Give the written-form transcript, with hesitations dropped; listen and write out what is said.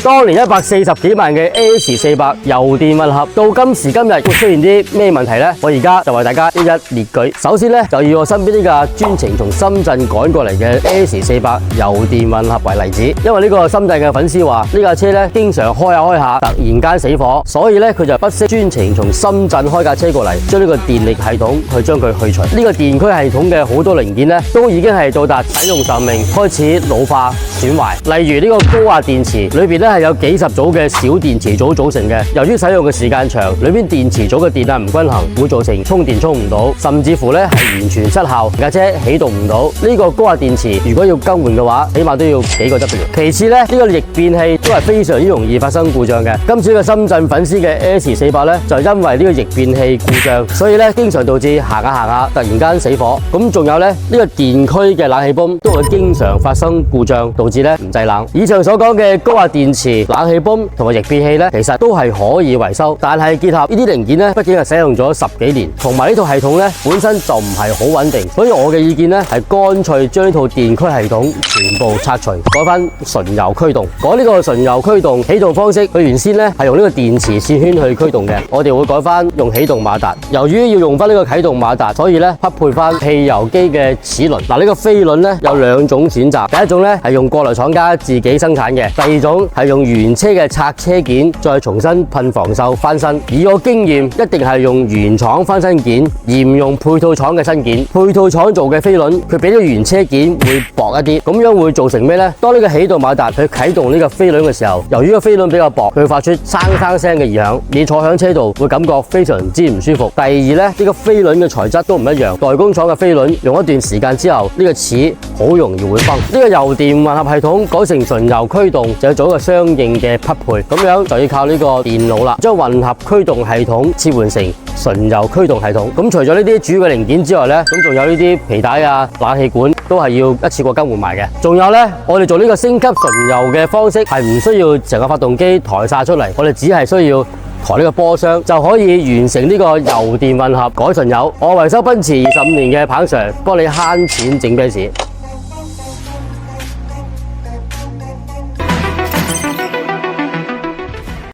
當年140幾萬嘅 AS400油電混合，到今時今日會出現啲咩問題呢？我而家就為大家一一列舉。首先呢，就以我身邊呢架專程從深圳趕過嚟嘅 AS400油電混合為例子，因為呢個深圳嘅粉絲話呢架車呢經常開下突然間死火，所以呢，佢就不惜專程從深圳開架車過嚟，將呢個電力系統去將佢去除。呢個電驅系統嘅好多零件呢，都已經係到達使用壽命，開始老化損壞。例如呢個高壓電池裏邊呢係有幾十組嘅小電池組組成嘅，由於使用嘅時間長，裏邊電池組嘅電壓唔均衡，會造成充電充唔到，甚至乎呢係完全失效，架車起動唔到。呢個高壓電池如果要更換嘅話，起碼都要幾個 W。其次呢，呢個逆變器都係非常之容易發生故障嘅。今次呢個深圳粉絲嘅 AS400呢，就因為呢個逆變器故障，所以呢經常導致行下突然間死火。咁仲有呢，呢個電驅嘅冷氣泵都會經常發生故障，導致呢唔製冷。以上所講嘅高壓電池、冷氣泵同埋逆變器呢，其實都係可以維修，但係結合呢啲零件呢，畢竟係使用咗10幾年，同埋呢套系統呢本身就唔係好穩定，所以我嘅意見呢係乾脆將呢套電驅系統全部拆除，改翻純油驅動。講呢個純油驅動起動方式，佢原先呢係用呢個電池線圈去驅動嘅，我哋會改翻用起動馬達。由於要用翻呢個啟動馬達，所以呢匹配翻汽油機嘅齒輪。嗱，呢個飛輪呢有2種選擇，第一種呢係用國內廠家自己生產嘅，第二種係用原車嘅拆車件再重新噴防鏽翻新。以我經驗，一定係用原廠翻新件，而唔用配套廠嘅新件。配套廠做嘅飛輪，佢比啲原車件會薄一啲，咁樣會造成咩呢？當呢個起動馬達去啟動呢個飛輪嘅時候，由於個飛輪比較薄，佢會發出生聲嘅異響，你坐響車度會感覺非常之唔舒服。第二呢，呢個飛輪嘅材質都唔一樣，代工廠嘅飛輪用一段時間之後，呢個齒好容易會崩。呢個油電混合系統改成純油驅動，就要做一個相應嘅匹配，咁樣就要靠呢個電腦啦，將混合驅動系統切換成純油驅動系統。咁除咗呢啲主要嘅零件之外呢，咁仲有呢啲皮帶啊、冷氣管都係要一次過更換埋嘅。仲有呢，我哋做呢個升級純油嘅方式係唔需要成個發動機抬晒出嚟，我哋只係需要抬呢個波箱就可以完成呢個油電混合改純油。我維修奔馳25年嘅彭 Sir，幫你慳錢整啤士。